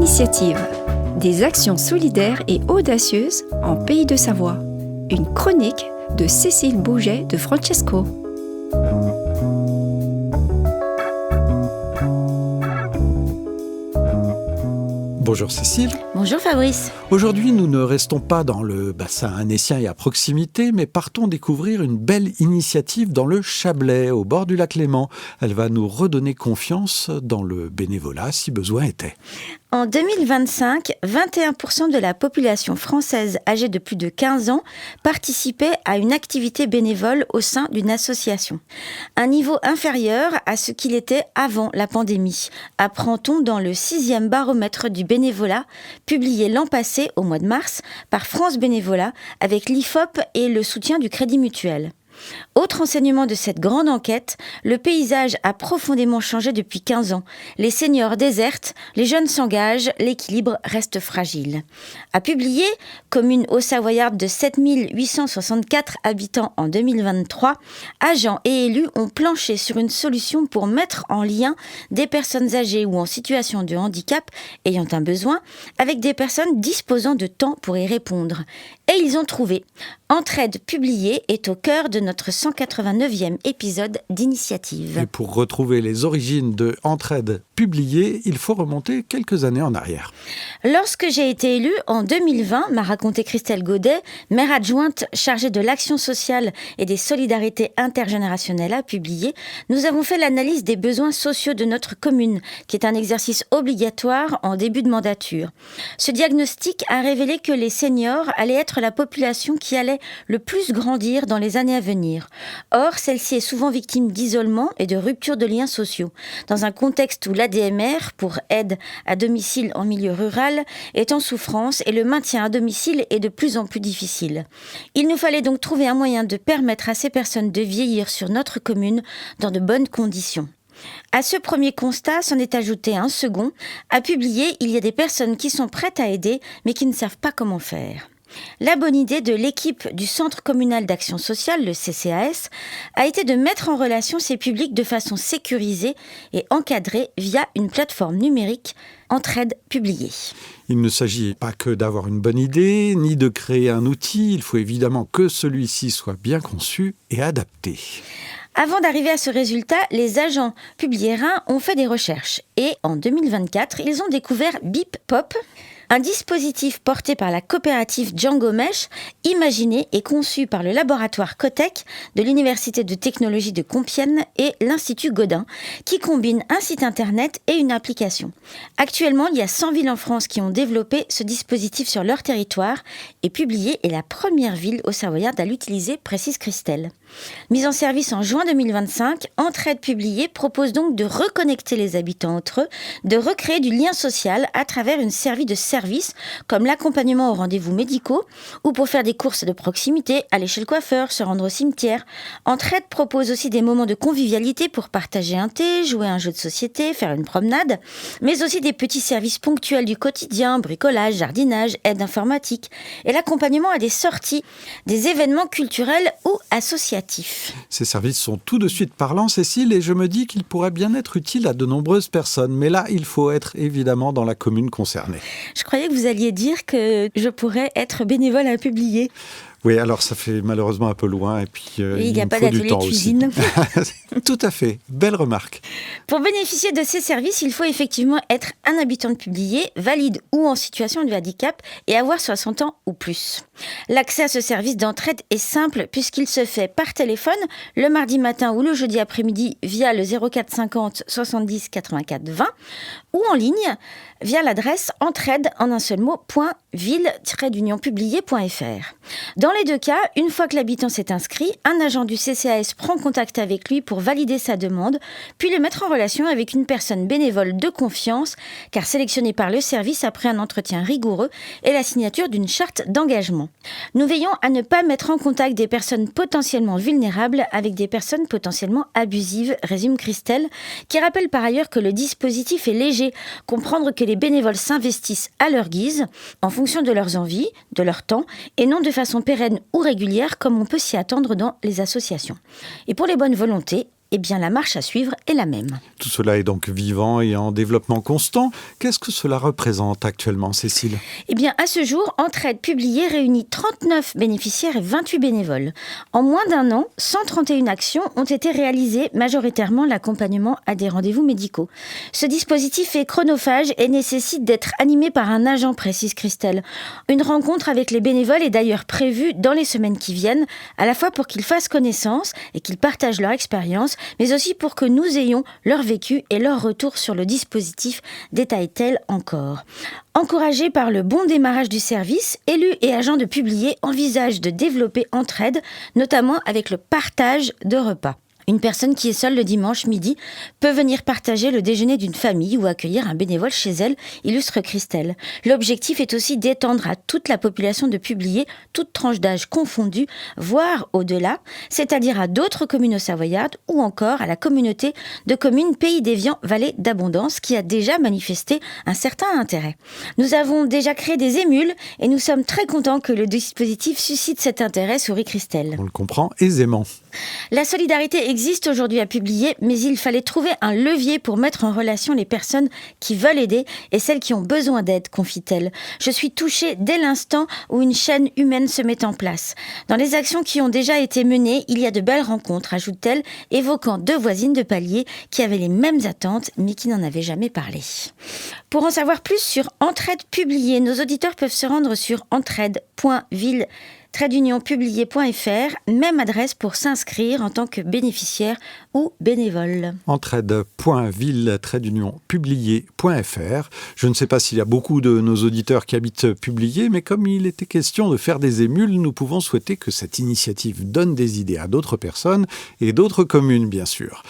Initiative. Des actions solidaires et audacieuses en Pays de Savoie. Une chronique de Cécile Bouget de Francesco. Bonjour Cécile. Bonjour Fabrice. Aujourd'hui, nous ne restons pas dans le bassin annécien et à proximité, mais partons découvrir une belle initiative dans le Chablais, au bord du lac Léman. Elle va nous redonner confiance dans le bénévolat, si besoin était. En 2025, 21% de la population française âgée de plus de 15 ans participait à une activité bénévole au sein d'une association. Un niveau inférieur à ce qu'il était avant la pandémie, apprend-on dans le 6e baromètre du bénévolat, publié l'an passé au mois de mars par France Bénévolat avec l'IFOP et le soutien du Crédit Mutuel. Autre enseignement de cette grande enquête, le paysage a profondément changé depuis 15 ans. Les seniors désertent, les jeunes s'engagent, l'équilibre reste fragile. A publié, commune haut-savoyarde de 7864 habitants en 2023, agents et élus ont planché sur une solution pour mettre en lien des personnes âgées ou en situation de handicap ayant un besoin avec des personnes disposant de temps pour y répondre. Et ils ont trouvé. Entraide publiée est au cœur de notre 189e épisode d'Initiative. Et pour retrouver les origines de Entraide publiée, il faut remonter quelques années en arrière. Lorsque j'ai été élue en 2020, m'a raconté Christelle Godet, maire adjointe chargée de l'action sociale et des solidarités intergénérationnelles à publier, nous avons fait l'analyse des besoins sociaux de notre commune, qui est un exercice obligatoire en début de mandature. Ce diagnostic a révélé que les seniors allaient être la population qui allait le plus grandir dans les années à venir. Or, celle-ci est souvent victime d'isolement et de rupture de liens sociaux. Dans un contexte où l'ADMR, pour aide à domicile en milieu rural, est en souffrance et le maintien à domicile est de plus en plus difficile. Il nous fallait donc trouver un moyen de permettre à ces personnes de vieillir sur notre commune dans de bonnes conditions. À ce premier constat s'en est ajouté un second. À publier, il y a des personnes qui sont prêtes à aider, mais qui ne savent pas comment faire. La bonne idée de l'équipe du Centre communal d'action sociale, le CCAS, a été de mettre en relation ces publics de façon sécurisée et encadrée via une plateforme numérique Entraide publiée. Il ne s'agit pas que d'avoir une bonne idée, ni de créer un outil. Il faut évidemment que celui-ci soit bien conçu et adapté. Avant d'arriver à ce résultat, les agents publiérains ont fait des recherches et en 2024, ils ont découvert BipPop, un dispositif porté par la coopérative Django Mesh, imaginé et conçu par le laboratoire Cotec de l'Université de technologie de Compiègne et l'Institut Godin, qui combine un site internet et une application. Actuellement, il y a 100 villes en France qui ont développé ce dispositif sur leur territoire et Publié est la première ville au Savoyard à l'utiliser, précise Christelle. Mise en service en juin 2025, Entraide publiée propose donc de reconnecter les habitants entre eux, de recréer du lien social à travers une série de services comme l'accompagnement aux rendez-vous médicaux ou pour faire des courses de proximité, aller chez le coiffeur, se rendre au cimetière. Entraide propose aussi des moments de convivialité pour partager un thé, jouer à un jeu de société, faire une promenade, mais aussi des petits services ponctuels du quotidien, bricolage, jardinage, aide informatique et l'accompagnement à des sorties, des événements culturels ou associatifs. Ces services sont tout de suite parlants, Cécile, et je me dis qu'ils pourraient bien être utiles à de nombreuses personnes. Mais là, il faut être évidemment dans la commune concernée. Je croyais que vous alliez dire que je pourrais être bénévole à publier. Oui, alors ça fait malheureusement un peu loin et puis il n'y a pas faut du d'atelier temps cuisine. Aussi. Tout à fait, belle remarque. Pour bénéficier de ces services, il faut effectivement être un habitant de Publié, valide ou en situation de handicap et avoir 60 ans ou plus. L'accès à ce service d'entraide est simple puisqu'il se fait par téléphone le mardi matin ou le jeudi après-midi via le 04 50 70 84 20 ou en ligne via l'adresse entraide en un seul mot .ville-publié.fr. Dans les deux cas, une fois que l'habitant s'est inscrit, un agent du CCAS prend contact avec lui pour valider sa demande, puis le mettre en relation avec une personne bénévole de confiance, car sélectionnée par le service après un entretien rigoureux et la signature d'une charte d'engagement. Nous veillons à ne pas mettre en contact des personnes potentiellement vulnérables avec des personnes potentiellement abusives, résume Christelle, qui rappelle par ailleurs que le dispositif est léger, comprendre que les bénévoles s'investissent à leur guise, en fonction de leurs envies, de leur temps, et non de façon pérenne ou régulière comme on peut s'y attendre dans les associations. Et pour les bonnes volontés, eh bien la marche à suivre est la même. Tout cela est donc vivant et en développement constant. Qu'est-ce que cela représente actuellement, Cécile ? Eh bien, à ce jour, Entraide Publiée réunit 39 bénéficiaires et 28 bénévoles. En moins d'un an, 131 actions ont été réalisées, majoritairement l'accompagnement à des rendez-vous médicaux. Ce dispositif est chronophage et nécessite d'être animé par un agent, précise Christelle. Une rencontre avec les bénévoles est d'ailleurs prévue dans les semaines qui viennent, à la fois pour qu'ils fassent connaissance et qu'ils partagent leur expérience, mais aussi pour que nous ayons leur vécu et leur retour sur le dispositif, détaille-t-elle encore. Encouragés par le bon démarrage du service, élus et agents de Publier envisagent de développer Entraide, notamment avec le partage de repas. Une personne qui est seule le dimanche midi peut venir partager le déjeuner d'une famille ou accueillir un bénévole chez elle, illustre Christelle. L'objectif est aussi d'étendre à toute la population de Publier, toute tranche d'âge confondue, voire au-delà, c'est-à-dire à d'autres communes savoyardes ou encore à la communauté de communes Pays d'Évian Vallée d'Abondance qui a déjà manifesté un certain intérêt. Nous avons déjà créé des émules et nous sommes très contents que le dispositif suscite cet intérêt, sourit Christelle. On le comprend aisément. La solidarité existe aujourd'hui à Publier, mais il fallait trouver un levier pour mettre en relation les personnes qui veulent aider et celles qui ont besoin d'aide, confie-t-elle. Je suis touchée dès l'instant où une chaîne humaine se met en place. Dans les actions qui ont déjà été menées, il y a de belles rencontres, ajoute-t-elle, évoquant 2 voisines de palier qui avaient les mêmes attentes, mais qui n'en avaient jamais parlé. Pour en savoir plus sur Entraide Publier, nos auditeurs peuvent se rendre sur entraide.ville-publier.fr, même adresse pour s'inscrire en tant que bénéficiaire ou bénévole. Entraide.ville-publier.fr. Je ne sais pas s'il y a beaucoup de nos auditeurs qui habitent Publier, mais comme il était question de faire des émules, nous pouvons souhaiter que cette initiative donne des idées à d'autres personnes et d'autres communes, bien sûr.